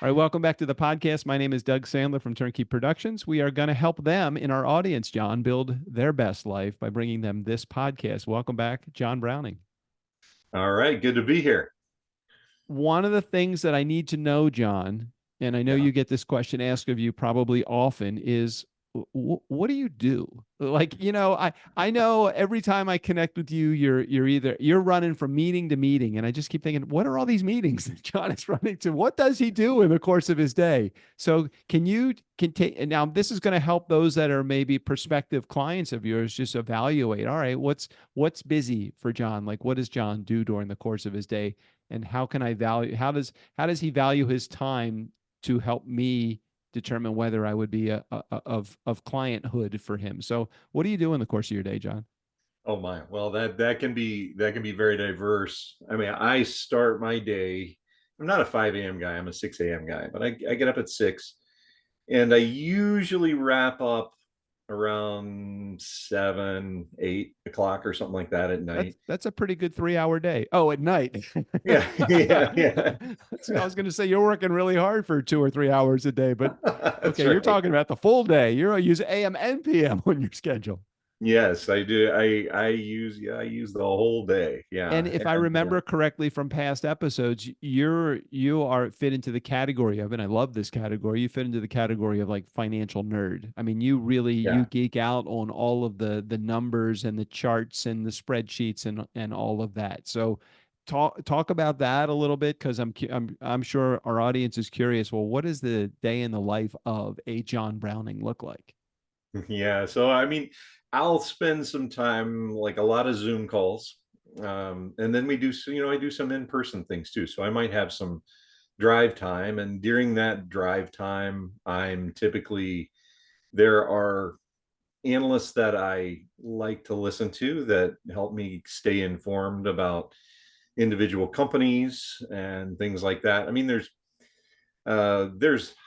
All right, welcome back to the podcast. My name is Doug Sandler from Turnkey Productions. We are going to help them in our audience, John, build their best life by bringing them this podcast. Welcome back, John Browning. All right, good to be here. One of the things that I need to know, John, and I know Yeah. you get this question asked of you probably often, is what do you do? Like, I know every time I connect with you, you're running from meeting to meeting, and I just keep thinking, what are all these meetings that John is running to? What does he do in the course of his day? So can take, and now this is going to help those that are maybe prospective clients of yours just evaluate, all right, what's busy for John? Like, what does John do during the course of his day? And how can I value, how does he value his time to help me determine whether I would be of clienthood for him? So what do you do in the course of your day, John? Oh my. Well, that can be very diverse. I mean, I start my day. I'm not a 5 a.m. guy. I'm a 6 a.m. guy, but I get up at 6, and I usually wrap up around 7, 8 o'clock or something like that at That's night. that's a pretty good 3 hour day. Oh, at night. Yeah, yeah, yeah. I was going to say you're working really hard for 2 or 3 hours a day, but That's okay, you're right. talking about the full day. You're use AM and PM on your schedule. Yes, I do. I use the whole day. And Yeah. if I remember correctly from past episodes, you are fit into the category of, and I love this category. You fit into the category of like financial nerd. I mean, you Yeah. geek out on all of the numbers and the charts and the spreadsheets and all of that. So talk about that a little bit, because I'm sure our audience is curious. Well, what does the day in the life of a John Browning look like? Yeah, so I mean, I'll spend some time, like a lot of Zoom calls, and then we do, I do some in-person things too. So I might have some drive time, and during that drive time, there are analysts that I like to listen to that help me stay informed about individual companies and things like that. I mean, there's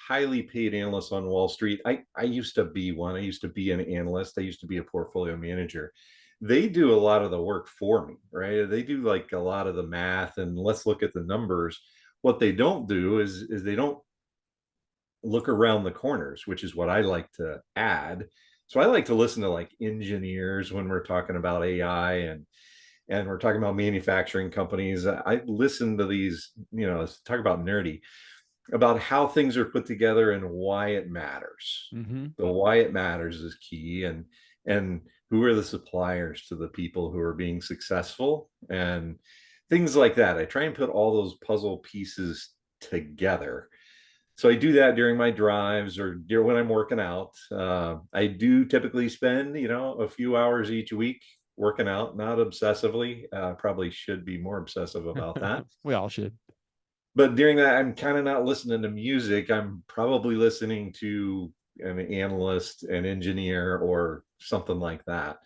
highly paid analysts on Wall Street. I used to be one. I used to be an analyst. I used to be a portfolio manager. They do a lot of the work for me, right? They do like a lot of the math and let's look at the numbers. What they don't do is they don't look around the corners, which is what I like to add. So I like to listen to like engineers when we're talking about AI and we're talking about manufacturing companies. I listen to these, talk about nerdy, about how things are put together and why it matters. Mm-hmm. The why it matters is key, and who are the suppliers to the people who are being successful and things like that. I try and put all those puzzle pieces together. So I do that during my drives or when I'm working out. I do typically spend, a few hours each week working out, not obsessively. Probably should be more obsessive about that. We all should. But during that, I'm kind of not listening to music. I'm probably listening to an analyst, an engineer, or something like that.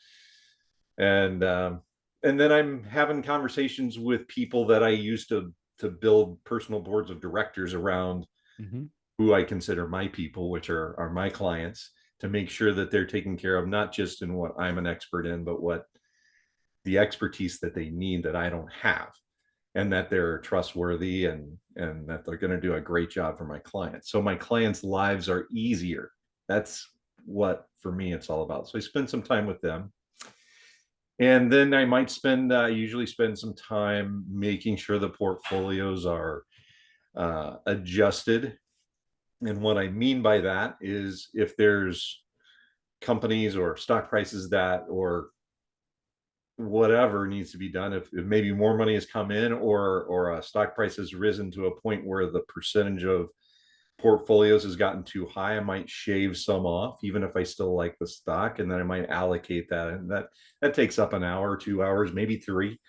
And and then I'm having conversations with people that I used to build personal boards of directors around, Mm-hmm. who I consider my people, which are my clients, to make sure that they're taken care of, not just in what I'm an expert in, but what the expertise that they need that I don't have, and that they're trustworthy and that they're going to do a great job for my clients. So my clients' lives are easier. That's what for me it's all about. So I spend some time with them. And then I might usually spend some time making sure the portfolios are adjusted. And what I mean by that is if there's companies or stock prices that, or whatever needs to be done, if maybe more money has come in, or a stock price has risen to a point where the percentage of portfolios has gotten too high, I might shave some off, even if I still like the stock, and then I might allocate that, and that takes up an hour, 2 hours, maybe three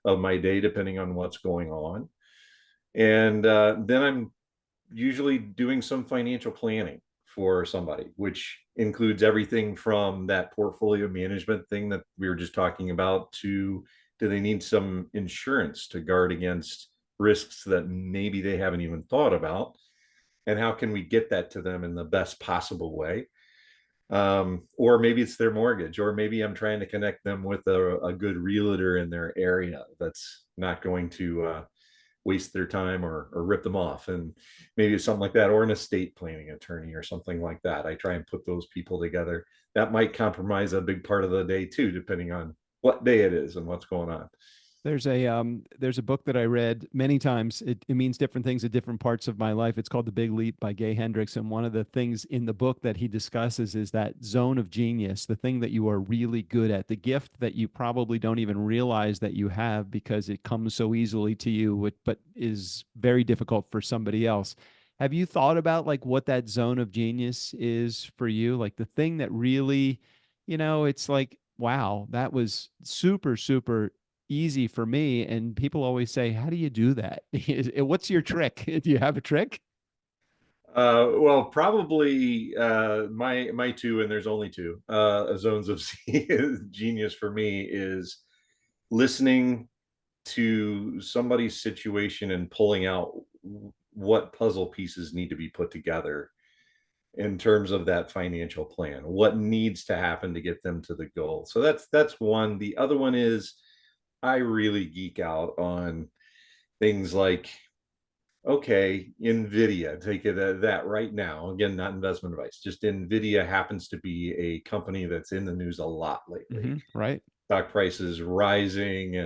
of my day, depending on what's going on. And then I'm usually doing some financial planning for somebody, which includes everything from that portfolio management thing that we were just talking about to, do they need some insurance to guard against risks that maybe they haven't even thought about? And how can we get that to them in the best possible way? Or maybe it's their mortgage, or maybe I'm trying to connect them with a good realtor in their area that's not going to waste their time or rip them off. And maybe it's something like that, or an estate planning attorney or something like that. I try and put those people together. That might compromise a big part of the day too, depending on what day it is and what's going on. There's a book that I read many times. It means different things at different parts of my life. It's called The Big Leap by Gay Hendricks. And one of the things in the book that he discusses is that zone of genius, the thing that you are really good at, the gift that you probably don't even realize that you have because it comes so easily to you, but is very difficult for somebody else. Have you thought about like what that zone of genius is for you? Like the thing that really, it's like, wow, that was super, super easy for me. And people always say, how do you do that? What's your trick? Do you have a trick? Well, probably my two, and there's only two zones of genius for me is listening to somebody's situation and pulling out what puzzle pieces need to be put together in terms of that financial plan, what needs to happen to get them to the goal. So that's one. The other one is I really geek out on things like, okay, Nvidia, take it that right now. Again, not investment advice. Just Nvidia happens to be a company that's in the news a lot lately. Right. Stock prices rising,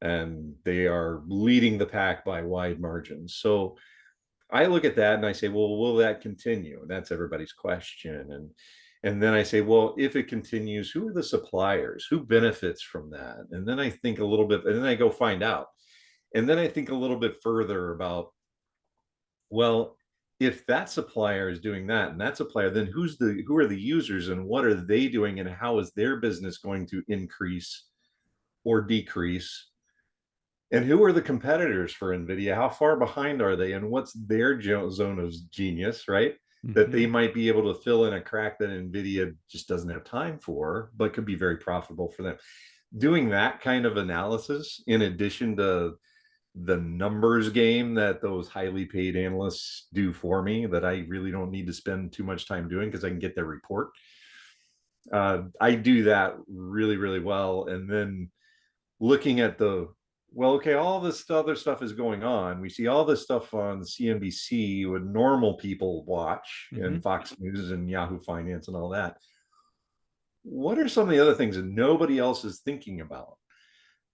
and they are leading the pack by wide margins. So I look at that and I say, well, will that continue? And that's everybody's question. And then I say, well, if it continues, who are the suppliers? Who benefits from that? And then I think a little bit, and then I go find out. And then I think a little bit further about, well, if that supplier is doing that and that supplier, then who are the users and what are they doing and how is their business going to increase or decrease? And who are the competitors for NVIDIA? How far behind are they? And what's their zone of genius, right? That Mm-hmm. they might be able to fill in a crack that NVIDIA just doesn't have time for, but could be very profitable for them. Doing that kind of analysis, in addition to the numbers game that those highly paid analysts do for me, that I really don't need to spend too much time doing because I can get their report. I do that really, really well. And then looking at well, okay, all this other stuff is going on. We see all this stuff on CNBC what normal people watch Mm-hmm. and Fox News and Yahoo Finance and all that. What are some of the other things that nobody else is thinking about?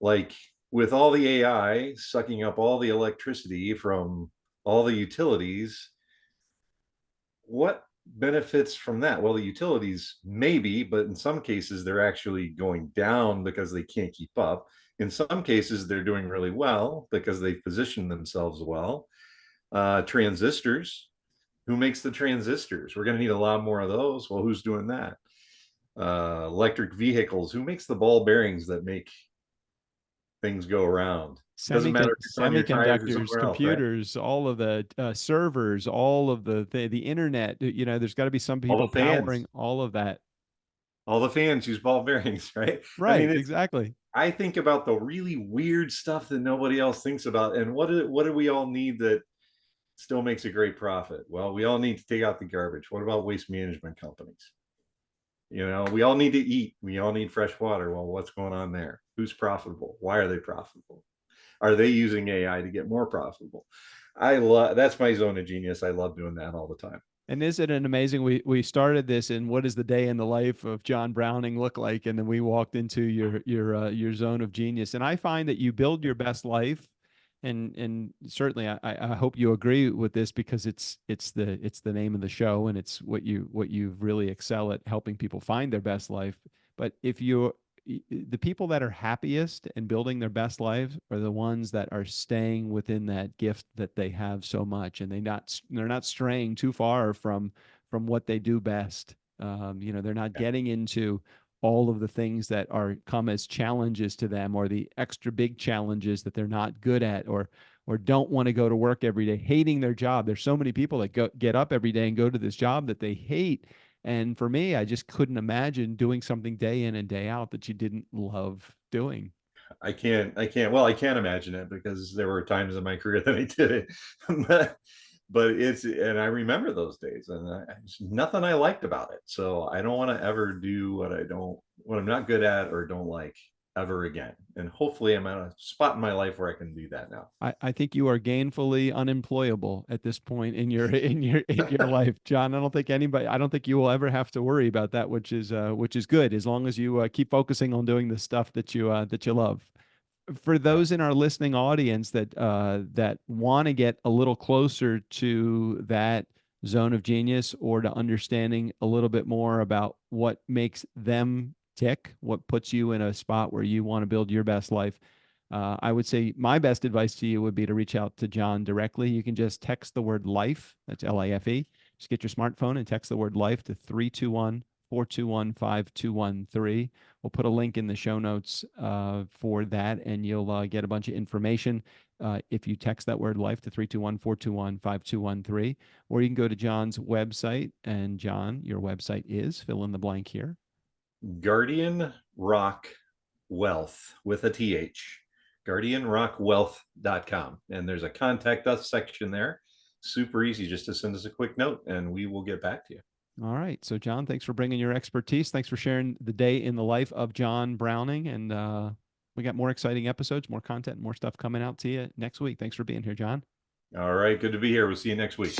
Like with all the AI sucking up all the electricity from all the utilities, what benefits from that? Well, the utilities maybe, but in some cases they're actually going down because they can't keep up. In some cases, they're doing really well because they've positioned themselves well. Transistors, who makes the transistors? We're going to need a lot more of those. Well, who's doing that? Electric vehicles, who makes the ball bearings that make things go around? Doesn't matter if it's on your tires or Semiconductors, somewhere else, right? computers, all of the servers, all of the internet. There's got to be some All people the powering fans, all of that. all the fans use ball bearings, right? I Right. mean, Exactly. I think about the really weird stuff that nobody else thinks about, and what do we all need that still makes a great profit? Well, we all need to take out the garbage. What about waste management companies? We all need to eat. We all need fresh water. Well, what's going on there? Who's profitable? Why are they profitable? Are they using AI to get more profitable? I love That's my zone of genius. I love doing that all the time. And isn't it amazing? We started this in what does the day in the life of John Browning look like, and then we walked into your zone of genius. And I find that you build your best life, and certainly I hope you agree with this because it's the name of the show, and it's what you really excel at helping people find their best life. But if you the people that are happiest and building their best lives are the ones that are staying within that gift that they have so much, and they're not straying too far from what they do best. They're not Yeah. getting into all of the things that are come as challenges to them, or the extra big challenges that they're not good at, or don't want to go to work every day, hating their job. There's so many people that get up every day and go to this job that they hate, and for me, I just couldn't imagine doing something day in and day out that you didn't love doing. I can't imagine it because there were times in my career that I did it. but and I remember those days, and there's nothing I liked about it. So I don't want to ever do what I'm not good at or don't like. ever again. And hopefully I'm at a spot in my life where I can do that now. I think you are gainfully unemployable at this point in your in your life, John. I don't think you will ever have to worry about that, which is good as long as you keep focusing on doing the stuff that you love. For Yeah. those in our listening audience that want to get a little closer to that zone of genius or to understanding a little bit more about what makes them tick, what puts you in a spot where you want to build your best life, I would say my best advice to you would be to reach out to John directly. You can just text the word life, that's LIFE. Just get your smartphone and text the word life to 321 421 5213. We'll put a link in the show notes for that, and you'll get a bunch of information if you text that word life to 321 421 5213. Or you can go to John's website. And John, your website is fill in the blank here. Guardian Rock Wealth with a TH. GuardianRockWealth.com. And there's a contact us section there. Super easy just to send us a quick note and we will get back to you. All right. So, John, thanks for bringing your expertise. Thanks for sharing the day in the life of John Browning. And we got more exciting episodes, more content, more stuff coming out to you next week. Thanks for being here, John. All right. Good to be here. We'll see you next week.